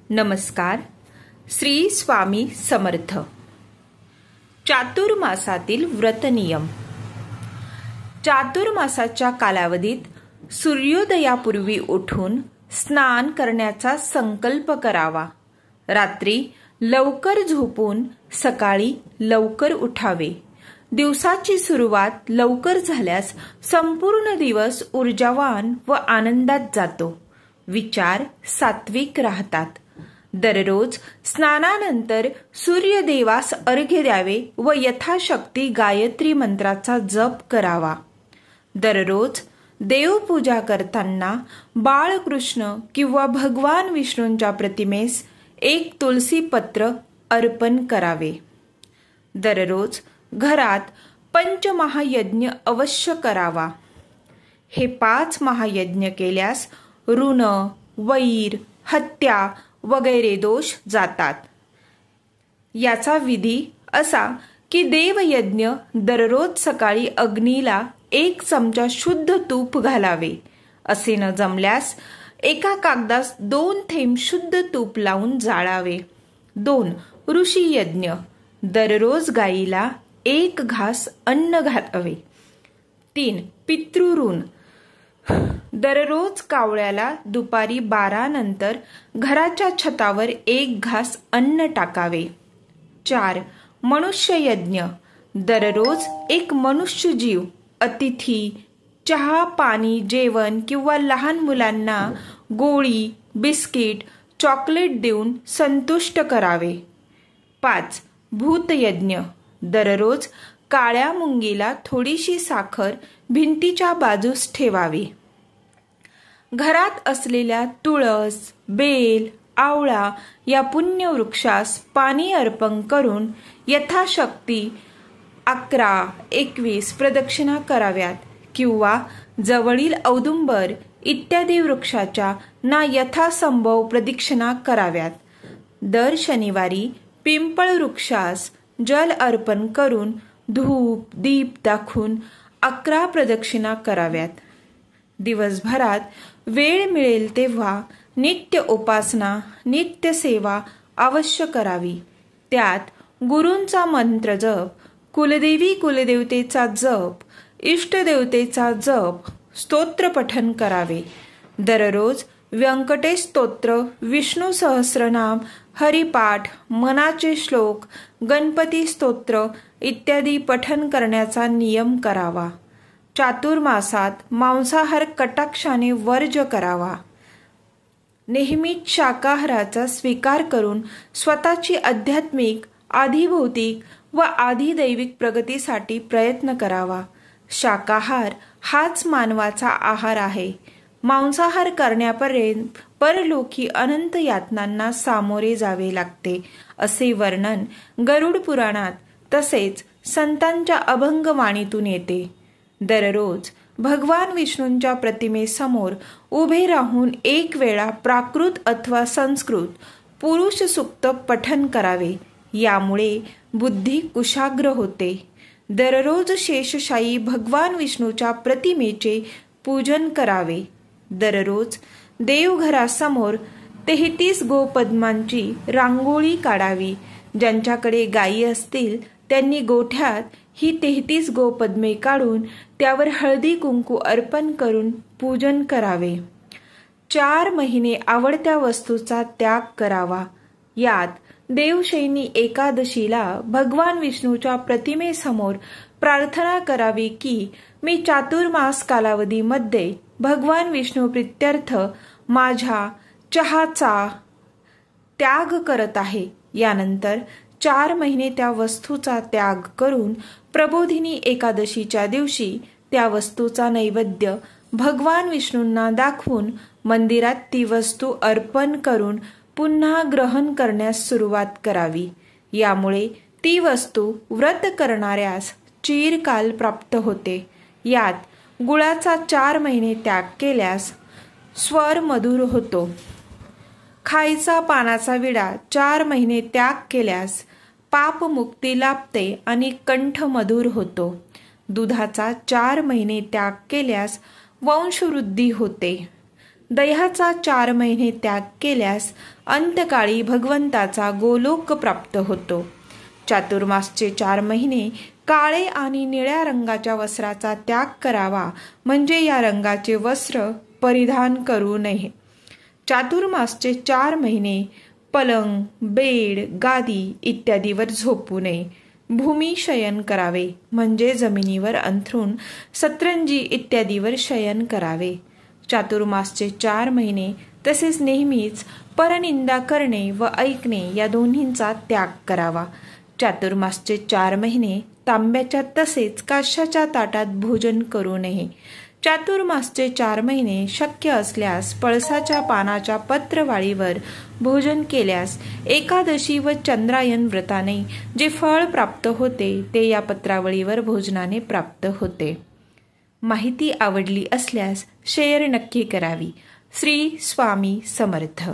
नमस्कार. श्री स्वामी समर्थ. चातुर्मासातील व्रतनियम. चातुर्मासाच्या कालावधीत सूर्योदयापूर्वी उठून स्नान करण्याचा संकल्प करावा. रात्री लवकर झोपून सकाळी लवकर उठावे. दिवसाची सुरुवात लवकर झाल्यास संपूर्ण दिवस ऊर्जावान व आनंदात जातो. विचार सात्विक राहतात. दररोज स्नानानंतर सूर्यदेवास अर्घ्य द्यावे व यथाशक्ती गायत्री मंत्राचा जप करावा. दररोज देवपूजा करताना बाळकृष्ण किंवा भगवान विष्णूंच्या प्रतिमेस एक तुलसी पत्र अर्पण करावे. दररोज घरात पंचमहायज्ञ अवश्य करावा. हे 5 महायज्ञ केल्यास ऋण, वैर, हत्या वगैरे दोष जातात. याचा विधी असा की देवयज्ञ दररोज सकाळी अग्नीला 1 चमचा शुद्ध तूप घालावे. असे न जमल्यास एका कागदास 2 थेंब शुद्ध तूप लावून जाळावे. 2 ऋषी यज्ञ. दररोज गाईला 1 घास अन्न घालावे. 3 पितृऋण. दररोज कावळ्याला दुपारी 12 नंतर घराच्या छतावर 1 घास अन्न टाकावे. 4 मनुष्य यज्ञ. दररोज एक मनुष्य जीव अतिथी चहा, पाणी, जेवण किंवा लहान मुलांना गोळी, बिस्किट, चॉकलेट देऊन संतुष्ट करावे. 5 भूतयज्ञ. दररोज काळ्या मुंगीला थोडीशी साखर भिंतीच्या बाजूस ठेवावी. घरात असलेल्या तुळस, बेल, आवळा या पुण्य वृक्षास पाणी अर्पण करून यथाशक्ती 11, 21 प्रदक्षिणा कराव्यात किंवा जवळील औदुंबर इत्यादी वृक्षाच्या ना यथासंभव प्रदक्षिणा कराव्यात. दर शनिवारी पिंपळ वृक्षास जल अर्पण करून धूप, दीप दाखवून 11 प्रदक्षिणा कराव्यात. दिवसभरात वेळ मिळेल तेव्हा नित्य उपासना, नित्य सेवा अवश्य करावी. त्यात गुरूंचा मंत्र जप, कुलदेवी कुलदेवतेचा जप, इष्टदेवतेचा जप, स्तोत्र पठन करावे. दररोज व्यंकटेश स्तोत्र, विष्णू सहस्रनाम, हरिपाठ, मनाचे श्लोक, गणपती स्तोत्र इत्यादी पठन करण्याचा नियम करावा. चातुर्मासात मांसाहार कटाक्षाने वर्ज करावा. नेहमीच शाकाहाराचा स्वीकार करून स्वतःची आध्यात्मिक, आधिभौतिक व आधिदैविक प्रगतीसाठी प्रयत्न करावा. शाकाहार हाच मानवाचा आहार आहे. मांसाहार करण्यापर्यंत परलोकी अनंत यातनांना सामोरे जावे लागते असे वर्णन गरुड पुराणात तसेच संतांच्या अभंगवाणीतून येते. दररोज भगवान विष्णूंच्या प्रतिमेसमोर उभे राहून 1 वेळा प्राकृत अथवा संस्कृत पुरुष सूक्त पठन करावे. यामुळे बुद्धी कुशाग्र होते. दररोज शेषशायी भगवान विष्णूच्या प्रतिमेचे पूजन करावे. दररोज देवघरासमोर 33 गोपद्मांची रांगोळी काढावी. ज्यांच्याकडे गायी असतील त्यांनी गोठ्यात ही 33 गोपद्मे काढून त्यावर हळदी कुंकू अर्पण करून पूजन करावे. 4 महिने आवडत्या वस्तूचा त्याग करावा. यात देवशयनी एकादशीला भगवान विष्णूच्या प्रतिमेसमोर प्रार्थना करावी की मी चातुर्मास कालावधीमध्ये भगवान विष्णू प्रीत्यर्थ माझ्या चहाचा त्याग करत आहे. यानंतर 4 महिने त्या वस्तूचा त्याग करून प्रबोधिनी एकादशीच्या दिवशी त्या वस्तूचा नैवेद्य भगवान विष्णूंना दाखवून मंदिरात ती वस्तू अर्पण करून पुन्हा ग्रहण करण्यास सुरुवात करावी. यामुळे ती वस्तू व्रत करणाऱ्यास चिरकाल प्राप्त होते. यात गुळाचा 4 महिने त्याग केल्यास स्वर मधुर होतो. खायचा पानाचा विडा 4 महिने त्याग केल्यास पापमुक्ती लाभते आणि कंठ मधुर होतो. दुधाचा 4 महिने त्याग केल्यास वंशवृद्धी होते. दह्याचा 4 महिने त्याग केल्यास अंतकाळी भगवंताचा गोलोक प्राप्त होतो. चातुर्मासचे 4 महिने काळे आणि निळ्या रंगाच्या वस्त्राचा त्याग करावा, म्हणजे या रंगाचे वस्त्र परिधान करू नये. चातुर्मासचे 4 महिने पलंग, बेड, गादी इत्यादीवर झोपू नये. भूमी शयन करावे, म्हणजे जमिनीवर अंथरून सतरंजी इत्यादीवर शयन करावे. चातुर्मासचे 4 महिने तसेच नेहमीच परनिंदा करणे व ऐकणे या दोन्हींचा त्याग करावा. चातुर्मासचे 4 महिने तांब्याच्या तसेच काश्याच्या ताटात भोजन करू नये. चातुर्मासचे 4 महिने शक्य असल्यास पळसाच्या पानाच्या पत्रवाळीवर भोजन केल्यास एकादशी व चंद्रायन व्रताने जे फळ प्राप्त होते ते या पत्रावळीवर भोजनाने प्राप्त होते. माहिती आवडली असल्यास शेअर नक्की करावी. श्री स्वामी समर्थ.